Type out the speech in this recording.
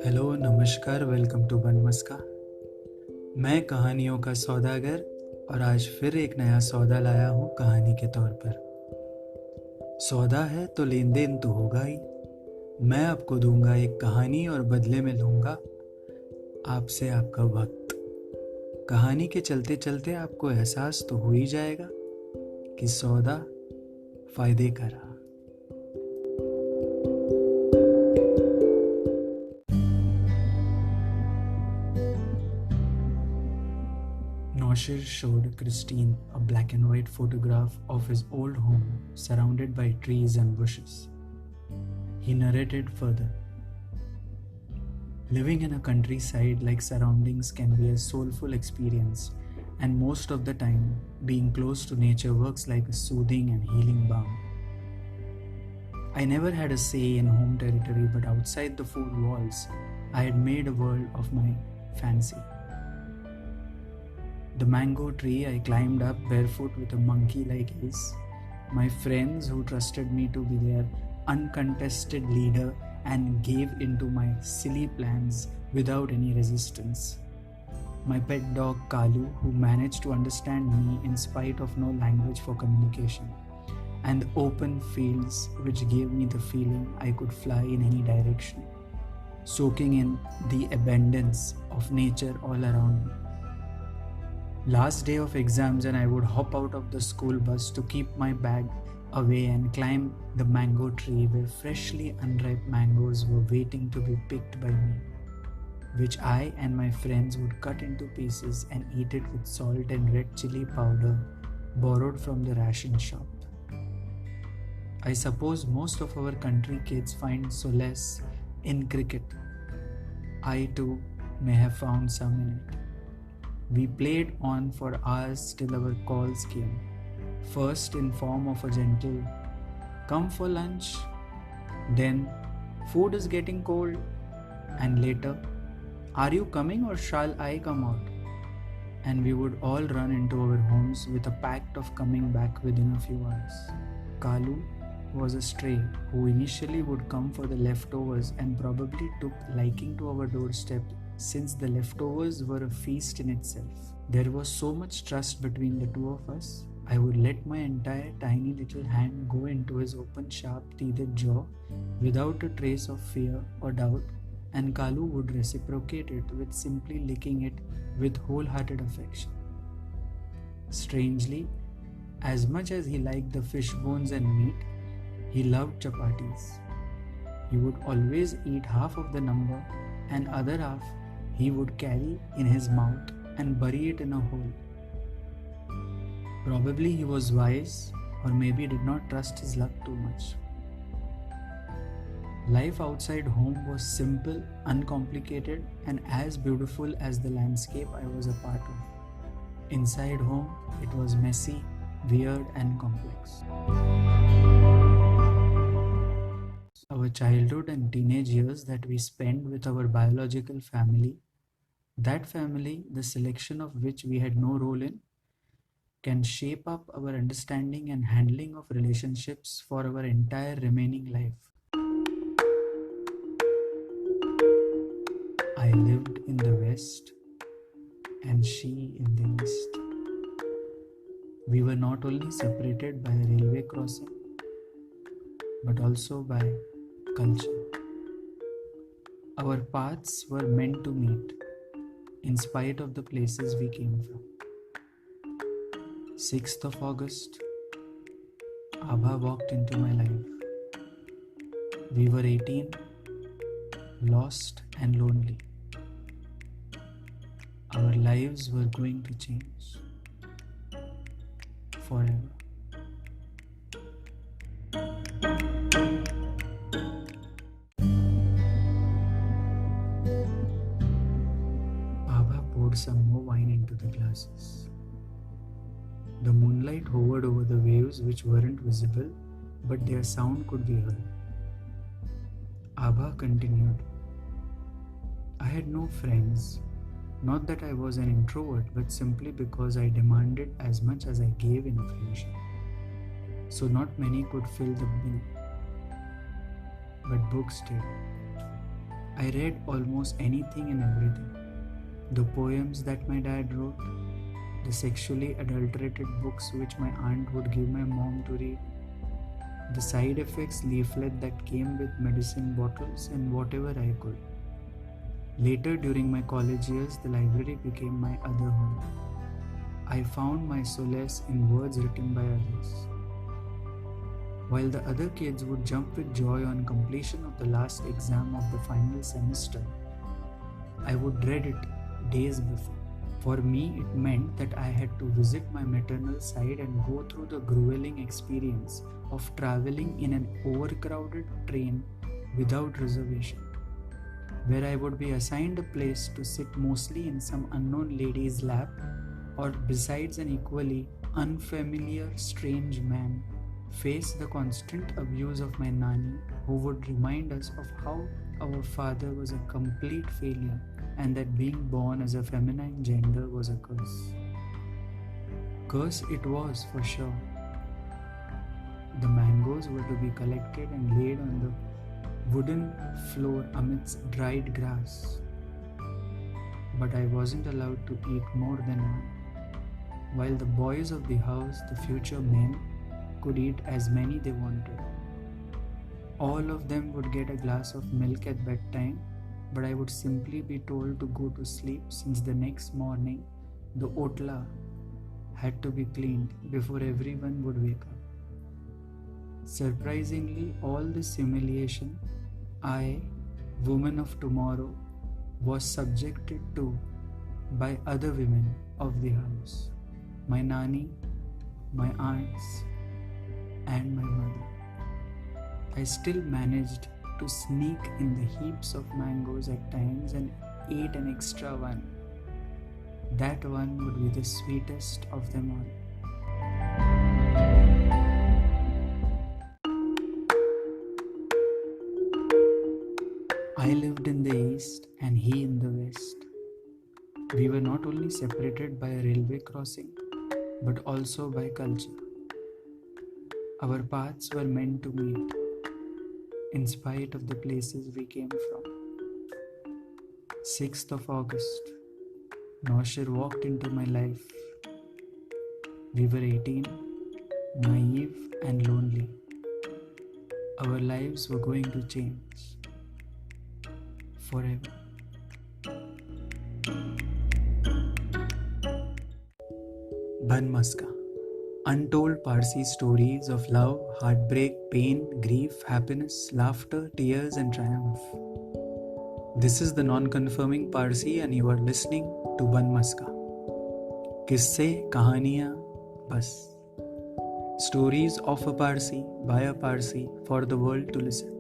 Hello नमस्कार welcome to bun maska. मैं कहानियों का सौदागर और आज फिर एक नया सौदा लाया हूँ कहानी के तौर पर। सौदा है तो लेन देन तो होगा ही। मैं आपको दूंगा एक कहानी और बदले में लूंगा आपसे आपका वक्त। कहानी के चलते चलते आपको एहसास तो हो ही जाएगा कि सौदा फायदे का रहा। Noshir showed Christine a black and white photograph of his old home surrounded by trees and bushes. He narrated further. Living in a countryside like surroundings can be a soulful experience, and most of the time, being close to nature works like a soothing and healing balm. I never had a say in home territory, but outside the four walls, I had made a world of my fancy. The mango tree I climbed up barefoot with a monkey like ace. My friends who trusted me to be their uncontested leader and gave into my silly plans without any resistance. My pet dog Kalu, who managed to understand me in spite of no language for communication. And the open fields which gave me the feeling I could fly in any direction, soaking in the abundance of nature all around me. Last day of exams and I would hop out of the school bus to keep my bag away and climb the mango tree where freshly unripe mangoes were waiting to be picked by me, which I and my friends would cut into pieces and eat it with salt and red chili powder borrowed from the ration shop. I suppose most of our country kids find solace in cricket. I too may have found some in it. We played on for hours till our calls came, first in form of a gentle, "Come for lunch," then, "Food is getting cold," and later, "Are you coming or shall I come out?" And we would all run into our homes with a pact of coming back within a few hours. Kalu was a stray who initially would come for the leftovers and probably took liking to our doorstep since the leftovers were a feast in itself. There was so much trust between the two of us. I would let my entire tiny little hand go into his open, sharp-teethed jaw without a trace of fear or doubt, and Kalu would reciprocate it with simply licking it with wholehearted affection. Strangely, as much as he liked the fish bones and meat, he loved chapatis. He would always eat half of the number and other half he would carry in his mouth and bury it in a hole. Probably he was wise, or maybe did not trust his luck too much. Life outside home was simple, uncomplicated, and as beautiful as the landscape I was a part of. Inside home, it was messy, weird, and complex. Our childhood and teenage years that we spend with our biological family, that family, the selection of which we had no role in, can shape up our understanding and handling of relationships for our entire remaining life. I lived in the West and she in the East. We were not only separated by a railway crossing, but also by culture. Our paths were meant to meet, in spite of the places we came from. 6th of August, Abha walked into my life. We were 18, lost and lonely. Our lives were going to change forever. Abha poured some more wine into the glasses. The moonlight hovered over the waves which weren't visible, but their sound could be heard. Abha continued, "I had no friends, not that I was an introvert, but simply because I demanded as much as I gave in a friendship. So not many could fill the bill, but books did. I read almost anything and everything. The poems that my dad wrote, the sexually adulterated books which my aunt would give my mom to read, the side effects leaflet that came with medicine bottles, and whatever I could. Later, during my college years, the library became my other home. I found my solace in words written by others. While the other kids would jump with joy on completion of the last exam of the final semester, I would dread it days before. For me, it meant that I had to visit my maternal side and go through the grueling experience of traveling in an overcrowded train without reservation, where I would be assigned a place to sit mostly in some unknown lady's lap or besides an equally unfamiliar strange man, face the constant abuse of my nanny, who would remind us of how our father was a complete failure and that being born as a feminine gender was a curse. Curse it was for sure. The mangoes were to be collected and laid on the wooden floor amidst dried grass. But I wasn't allowed to eat more than one, while the boys of the house, the future men, could eat as many they wanted. All of them would get a glass of milk at bedtime, but I would simply be told to go to sleep since the next morning the otla had to be cleaned before everyone would wake up. Surprisingly, all this humiliation I, woman of tomorrow, was subjected to by other women of the house, my nanny, my aunts, and my mother. I still managed to sneak in the heaps of mangoes at times and ate an extra one. That one would be the sweetest of them all. I lived in the east and he in the west. We were not only separated by a railway crossing, but also by culture. Our paths were meant to meet, in spite of the places we came from. 6th of August, Naushir walked into my life. We were 18, naive and lonely. Our lives were going to change forever. Ban Maska. Untold Parsi stories of love, heartbreak, pain, grief, happiness, laughter, tears, and triumph. This is the non-confirming Parsi, and you are listening to Ban Maska. Kisse, kahaniyan, bas. Stories of a Parsi, by a Parsi, for the world to listen.